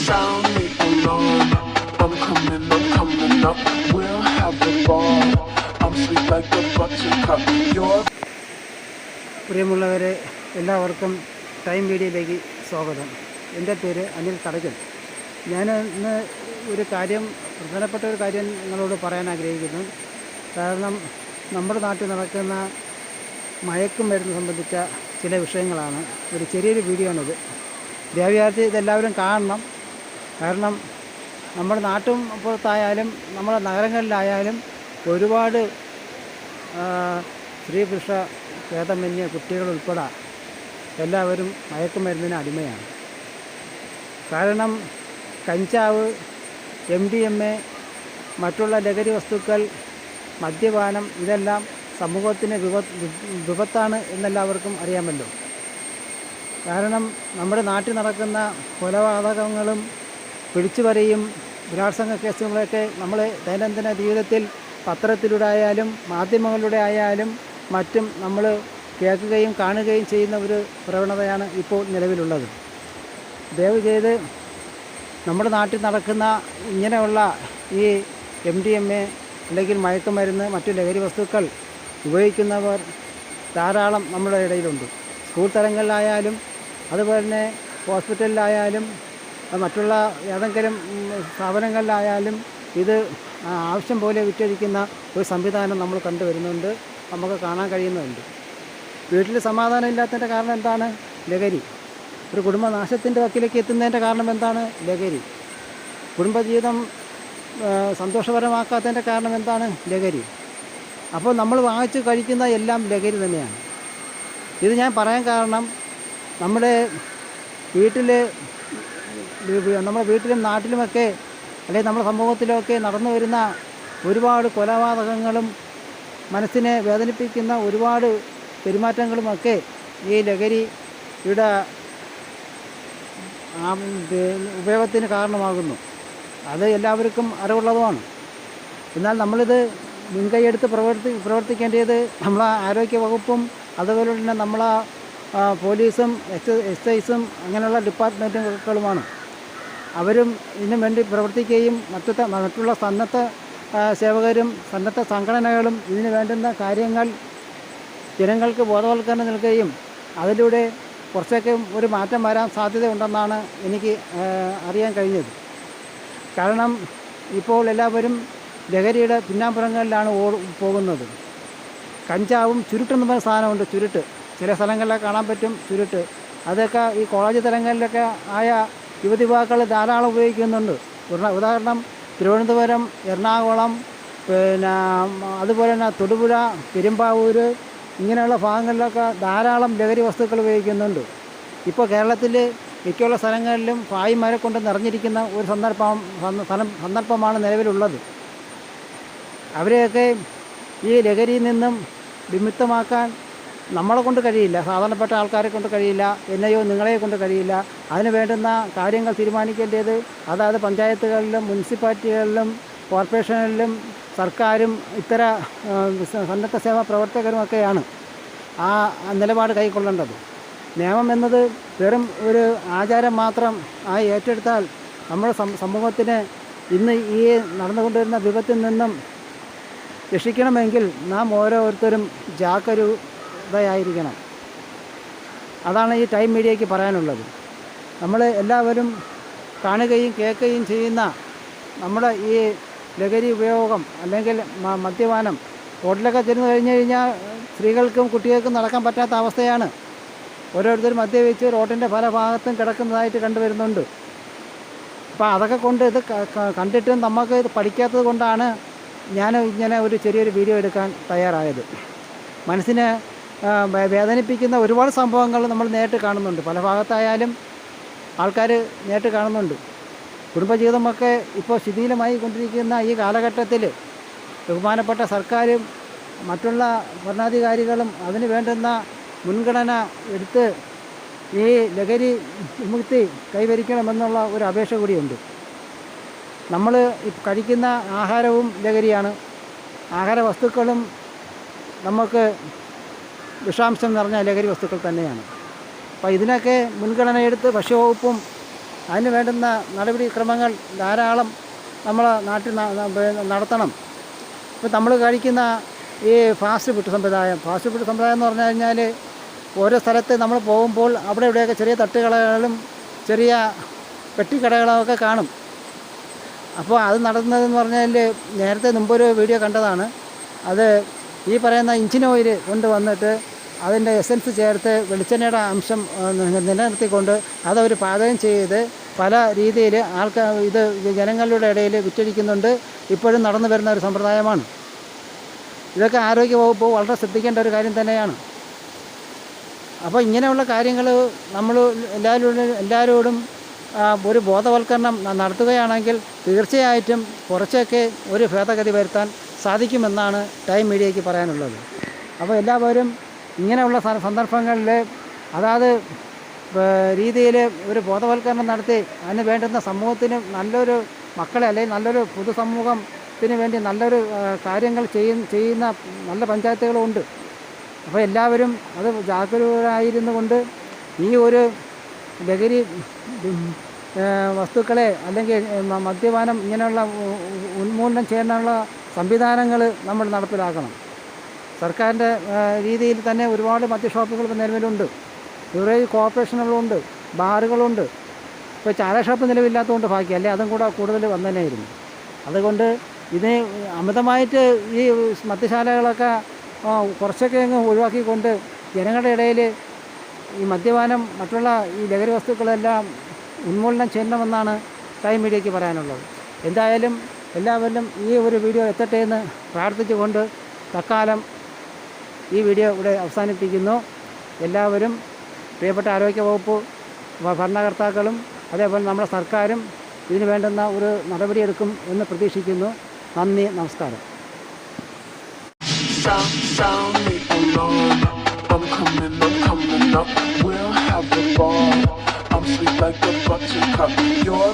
found me alone. I'm coming up. We'll have a ball. I'm sweet like a buttercup. You're പ്രിയമുള്ളവരെ, എല്ലാവർക്കും time മീഡിയയിലേക്ക് സ്വാഗതം. എൻ്റെ പേര് അനിൽ കടകൽ. ഞാൻ ഇന്ന് പ്രധാനപ്പെട്ട ഒരു കാര്യം നിങ്ങളോട് പറയാൻ ആഗ്രഹിക്കുന്നു. കാരണം നമ്മുടെ നാട്ടിൽ നടക്കുന്ന മയക്കുമരുന്ന് സംബന്ധിച്ച ചില വിഷയങ്ങളാണ്. ഒരു ചെറിയൊരു വീഡിയോ ആണിത്. ദയവായി ഇതെല്ലാവരും കാണണം. കാരണം നമ്മുടെ നാട്ടും പുറത്തായാലും നമ്മുടെ നഗരങ്ങളിലായാലും ഒരുപാട് സ്ത്രീ പുരുഷ ഭേദമന്യ കുട്ടികളുൾപ്പെടെ എല്ലാവരും മയക്കുമരുന്നിന് അടിമയാണ്. കാരണം കഞ്ചാവ്, MDMA, മറ്റുള്ള ലഹരി വസ്തുക്കൾ, മദ്യപാനം ഇതെല്ലാം സമൂഹത്തിന് വിപത്താണ് എന്നെല്ലാവർക്കും അറിയാമല്ലോ. കാരണം നമ്മുടെ നാട്ടിൽ നടക്കുന്ന കൊലപാതകങ്ങളും പിടിച്ചുപറിയും ബലാത്സംഗ കേസുകളൊക്കെ നമ്മൾ ദൈനംദിന ജീവിതത്തിൽ പത്രത്തിലൂടെ ആയാലും മാധ്യമങ്ങളിലൂടെ ആയാലും മറ്റും നമ്മൾ കേൾക്കുകയും കാണുകയും ചെയ്യുന്ന ഒരു പ്രവണതയാണ് ഇപ്പോൾ നിലവിലുള്ളത്. ദയവ് ചെയ്ത് നമ്മുടെ നാട്ടിൽ നടക്കുന്ന ഇങ്ങനെയുള്ള ഈ MDMA അല്ലെങ്കിൽ മയക്കുമരുന്ന്, മറ്റു ലഹരി വസ്തുക്കൾ ഉപയോഗിക്കുന്നവർ ധാരാളം നമ്മുടെ ഇടയിലുണ്ട്. സ്കൂൾ തലങ്ങളിലായാലും അതുപോലെ തന്നെ ഹോസ്പിറ്റലിലായാലും മറ്റുള്ള ഏതെങ്കിലും സ്ഥാപനങ്ങളിലായാലും ഇത് ആവശ്യം പോലെ വിറ്റഴിക്കുന്ന ഒരു സംവിധാനം നമ്മൾ കണ്ടുവരുന്നുണ്ട്, നമുക്ക് കാണാൻ കഴിയുന്നുണ്ട്. വീട്ടിൽ സമാധാനം ഇല്ലാത്തതിൻ്റെ കാരണം എന്താണ്? ലഹരി. ഒരു കുടുംബനാശത്തിൻ്റെ വക്കിലേക്ക് എത്തുന്നതിൻ്റെ കാരണം എന്താണ്? ലഹരി. കുടുംബജീവിതം സന്തോഷകരമാക്കാത്തതിൻ്റെ കാരണം എന്താണ്? ലഹരി. അപ്പോൾ നമ്മൾ വാങ്ങിച്ച് കഴിക്കുന്ന എല്ലാം ലഹരി തന്നെയാണ്. ഇത് ഞാൻ പറയാൻ കാരണം നമ്മുടെ വീട്ടിലും നാട്ടിലുമൊക്കെ അല്ലെങ്കിൽ നമ്മുടെ സമൂഹത്തിലൊക്കെ നടന്നു വരുന്ന ഒരുപാട് കൊലപാതകങ്ങളും മനസ്സിനെ വേദനിപ്പിക്കുന്ന ഒരുപാട് പെരുമാറ്റങ്ങളുമൊക്കെ ഈ ലഹരിയുടെ ഉപയോഗത്തിന് കാരണമാകുന്നു. അത് എല്ലാവർക്കും അറിവുള്ളതുമാണ്. എന്നാൽ നമ്മളിത് മുൻകൈയെടുത്ത് പ്രവർത്തിക്കേണ്ടത് നമ്മളെ ആരോഗ്യ വകുപ്പും അതുപോലെ തന്നെ നമ്മളെ പോലീസും എക്സൈസും അങ്ങനെയുള്ള ഡിപ്പാർട്ട്മെൻറ്റുകളുമാണ്. അവരും ഇതിനു വേണ്ടി പ്രവർത്തിക്കുകയും മറ്റുള്ള സന്നദ്ധ സേവകരും സന്നദ്ധ സംഘടനകളും ഇതിന് വേണ്ടുന്ന കാര്യങ്ങൾ ജനങ്ങൾക്ക് ബോധവൽക്കരണം നൽകുകയും അതിലൂടെ കുറച്ചൊക്കെ ഒരു മാറ്റം വരാൻ സാധ്യതയുണ്ടെന്നാണ് എനിക്ക് അറിയാൻ കഴിഞ്ഞത്. കാരണം ഇപ്പോൾ എല്ലാവരും ലഹരിയുടെ പിന്നാമ്പുറങ്ങളിലാണ് പോകുന്നത്. കഞ്ചാവും ചുരുട്ടെന്ന് പറഞ്ഞ സാധനമുണ്ട്, ചുരുട്ട്. ചില സ്ഥലങ്ങളിലൊക്കെ കാണാൻ പറ്റും ചുരുട്ട്. അതൊക്കെ ഈ കോളേജ് തലങ്ങളിലൊക്കെ ആയ യുവതിവാക്കൾ ധാരാളം ഉപയോഗിക്കുന്നുണ്ട്. ഉദാഹരണം തിരുവനന്തപുരം, എറണാകുളം, പിന്നെ അതുപോലെ തന്നെ തൊടുപുഴ, പെരുമ്പാവൂർ ഇങ്ങനെയുള്ള ഭാഗങ്ങളിലൊക്കെ ധാരാളം ലഹരി വസ്തുക്കൾ ഉപയോഗിക്കുന്നുണ്ട്. ഇപ്പോൾ കേരളത്തിൽ മിക്കുള്ള സ്ഥലങ്ങളിലും പായ്മരെ കൊണ്ട് നിറഞ്ഞിരിക്കുന്ന ഒരു സന്ദർഭമാണ് നിലവിലുള്ളത്. അവരെയൊക്കെ ഈ ലഹരിയിൽ നിന്നും വിമുക്തമാക്കാൻ നമ്മളെ കൊണ്ട് കഴിയില്ല, സാധാരണപ്പെട്ട ആൾക്കാരെ കൊണ്ട് കഴിയില്ല, എന്നെയോ നിങ്ങളെ കൊണ്ട് കഴിയില്ല. അതിന് വേണ്ടുന്ന കാര്യങ്ങൾ തീരുമാനിക്കേണ്ടത് അതായത് പഞ്ചായത്തുകളിലും മുനിസിപ്പാലിറ്റികളിലും കോർപ്പറേഷനുകളിലും സർക്കാരും ഇത്തര സന്നദ്ധ സേവാ പ്രവർത്തകരുമൊക്കെയാണ് ആ നിലപാട് കൈക്കൊള്ളേണ്ടത്. നിയമം എന്നത് വെറും ഒരു ആചാരം മാത്രം ആയി ഏറ്റെടുത്താൽ നമ്മുടെ സമൂഹത്തിന് ഇന്ന് ഈ നടന്നുകൊണ്ടിരുന്ന വിപത്തിൽ നിന്നും രക്ഷിക്കണമെങ്കിൽ നാം ഓരോരുത്തരും ജാഗരൂകരായിരിക്കണം. അതാണ് ഈ ടൈം മീഡിയയ്ക്ക് പറയാനുള്ളത്. നമ്മൾ എല്ലാവരും കാണുകയും കേൾക്കുകയും ചെയ്യുന്ന നമ്മുടെ ഈ ലഹരി ഉപയോഗം അല്ലെങ്കിൽ മദ്യപാനം റോഡിലൊക്കെ ചെന്ന് കഴിഞ്ഞാൽ സ്ത്രീകൾക്കും കുട്ടികൾക്കും നടക്കാൻ പറ്റാത്ത അവസ്ഥയാണ്. ഓരോരുത്തരും മദ്യപിച്ച് റോഡിൻ്റെ പല ഭാഗത്തും കിടക്കുന്നതായിട്ട് കണ്ടുവരുന്നുണ്ട്. അപ്പോൾ അതൊക്കെ കൊണ്ട് ഇത് കണ്ടിട്ടും നമുക്ക് ഇത് പഠിക്കാത്തത് കൊണ്ടാണ് ഞാൻ ഇങ്ങനെ ഒരു ചെറിയൊരു വീഡിയോ എടുക്കാൻ തയ്യാറായത്. മനസ്സിനെ വേദനിപ്പിക്കുന്ന ഒരുപാട് സംഭവങ്ങൾ നമ്മൾ നേരിട്ട് കാണുന്നുണ്ട്. പല ഭാഗത്തായാലും ആൾക്കാർ നേരിട്ട് കാണുന്നുണ്ട്. കുടുംബജീവിതമൊക്കെ ഇപ്പോൾ ശിഥിലമായി കൊണ്ടിരിക്കുന്ന ഈ കാലഘട്ടത്തിൽ ബഹുമാനപ്പെട്ട സർക്കാരും മറ്റുള്ള ഭരണാധികാരികളും അതിന് വേണ്ടുന്ന മുൻഗണന എടുത്ത് ഈ ലഹരി വിമുക്തി കൈവരിക്കണമെന്നുള്ള ഒരു അപേക്ഷ കൂടിയുണ്ട്. നമ്മൾ കഴിക്കുന്ന ആഹാരവും ലഹരിയാണ്, ആഹാര വസ്തുക്കളും നമുക്ക് വിഷാംശം നിറഞ്ഞ ലഹരി വസ്തുക്കൾ തന്നെയാണ്. അപ്പോൾ ഇതിനൊക്കെ മുൻഗണനയെടുത്ത് ഭക്ഷ്യവകുപ്പും അതിന് വേണ്ടുന്ന നടപടിക്രമങ്ങൾ ധാരാളം നമ്മളെ നാട്ടിൽ നടത്തണം. ഇപ്പോൾ നമ്മൾ കഴിക്കുന്ന ഈ ഫാസ്റ്റ് ഫുഡ് സമ്പ്രദായം എന്ന് പറഞ്ഞു കഴിഞ്ഞാൽ ഓരോ സ്ഥലത്ത് നമ്മൾ പോകുമ്പോൾ അവിടെ ഇവിടെയൊക്കെ ചെറിയ തട്ടുകടകളും ചെറിയ പെട്ടിക്കടകളൊക്കെ കാണും. അപ്പോൾ അത് നടത്തുന്നതെന്ന് പറഞ്ഞാൽ നേരത്തെ മുമ്പൊരു വീഡിയോ കണ്ടതാണ്. അത് ഈ പറയുന്ന ഇഞ്ചിൻ ഓയിൽ കൊണ്ടുവന്നിട്ട് അതിൻ്റെ എസൻസ് ചേർത്ത് വെളിച്ചെണ്ണയുടെ അംശം നിലനിർത്തിക്കൊണ്ട് അതവർ പാചകം ചെയ്ത് പല രീതിയിൽ ഇത് ജനങ്ങളുടെ ഇടയിൽ വിറ്റഴിക്കുന്നുണ്ട്. ഇപ്പോഴും നടന്നു വരുന്ന ഒരു സമ്പ്രദായമാണ്. ഇതൊക്കെ ആരോഗ്യവകുപ്പ് വളരെ ശ്രദ്ധിക്കേണ്ട ഒരു കാര്യം തന്നെയാണ്. അപ്പോൾ ഇങ്ങനെയുള്ള കാര്യങ്ങൾ നമ്മൾ എല്ലാവരോടും ഒരു ബോധവൽക്കരണം നടത്തുകയാണെങ്കിൽ തീർച്ചയായിട്ടും കുറച്ചൊക്കെ ഒരു ഭേദഗതി വരുത്താൻ സാധിക്കുമെന്നാണ് ടൈം മീഡിയയ്ക്ക് പറയാനുള്ളത്. അപ്പോൾ എല്ലാവരും ഇങ്ങനെയുള്ള സന്ദർഭങ്ങളിൽ അതാത് രീതിയിൽ ഒരു ബോധവൽക്കരണം നടത്തി അതിന് വേണ്ടുന്ന സമൂഹത്തിന് നല്ലൊരു മക്കളെ അല്ലെങ്കിൽ നല്ലൊരു പൊതുസമൂഹത്തിന് വേണ്ടി നല്ലൊരു കാര്യങ്ങൾ ചെയ്യുന്ന നല്ല പഞ്ചായത്തുകളുമുണ്ട്. അപ്പോൾ എല്ലാവരും അത് ജാഗരൂകരായിരുന്നു കൊണ്ട് ഈ ഒരു ലഹരി വസ്തുക്കളെ അല്ലെങ്കിൽ മദ്യപാനം ഇങ്ങനെയുള്ള ഉന്മൂലനം ചെയ്യാനുള്ള സംവിധാനങ്ങൾ നമ്മൾ നടപ്പിലാക്കണം. സർക്കാരിൻ്റെ രീതിയിൽ തന്നെ ഒരുപാട് മദ്യഷോപ്പുകൾ നിലവിലുണ്ട്, ബിവറേജ് കോർപ്പറേഷനുകളുണ്ട്, ബാറുകളുണ്ട്. ഇപ്പോൾ ചായ ഷോപ്പ് നിലവില്ലാത്തതുകൊണ്ട് ബാക്കി അല്ലേ അതും കൂടെ കൂടുതൽ വന്നതന്നെയായിരുന്നു. അതുകൊണ്ട് ഇതിനെ അമിതമായിട്ട് ഈ മദ്യശാലകളൊക്കെ കുറച്ചൊക്കെ അങ്ങ് ഒഴിവാക്കിക്കൊണ്ട് ജനങ്ങളുടെ ഇടയിൽ ഈ മദ്യപാനം മറ്റുള്ള ഈ ലഹരി വസ്തുക്കളെല്ലാം ഉന്മൂലനം ചെയ്യണമെന്നാണ് ടൈം മീഡിയയ്ക്ക് പറയാനുള്ളത്. എന്തായാലും എല്ലാവരിലും ഈ ഒരു വീഡിയോ എത്തട്ടെ എന്ന് പ്രാർത്ഥിച്ചുകൊണ്ട് തൽക്കാലം ഈ വീഡിയോ ഇവിടെ അവസാനിപ്പിക്കുന്നു. എല്ലാവരും പ്രിയപ്പെട്ട ആരോഗ്യവകുപ്പ് ഭരണകർത്താക്കളും അതേപോലെ നമ്മുടെ സർക്കാരും ഇതിന് വേണ്ടുന്ന ഒരു നടപടിയെടുക്കും എന്ന് പ്രതീക്ഷിക്കുന്നു. നന്ദി, നമസ്കാരം. Sound me alone. I'm coming up. We'll have a ball. I'm sweet like a buttercup. You're